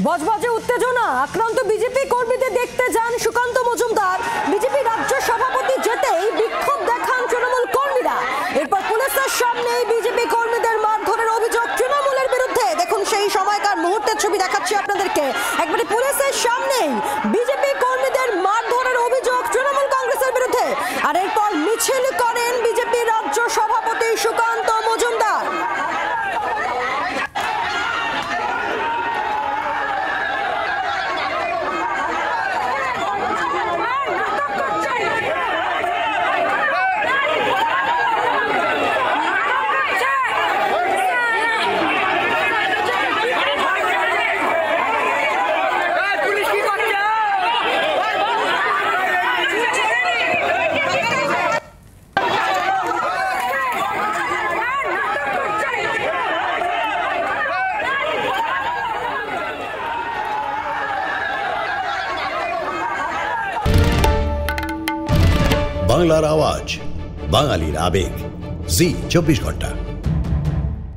বজবজে উত্তেজনা, আক্রান্ত বিজেপি কর্মীদের দেখতে যান সুকান্ত মজুমদার। বিজেপি রাজ্য সভাপতি যেতেই বিক্ষোভ দেখান তৃণমূল কর্মীরা। এরপর পুলিশের সামনেই বিজেপি কর্মীদের মারধরের অভিযোগ তৃণমূলের বিরুদ্ধে। দেখুন সেই সময়কার মুহূর্তের ছবি দেখাচ্ছি আপনাদেরকে। একবারে পুলিশের সামনেই বিজেপি কর্মীদের মারধরের অভিযোগ তৃণমূল কংগ্রেসের বিরুদ্ধে। আর এরপর মিছিল করেন বিজেপি রাজ্য সভাপতি সুকান্ত মজুমদার। বাংলার আওয়াজ, বাঙালির আবেগ, জি 24 ঘন্টা।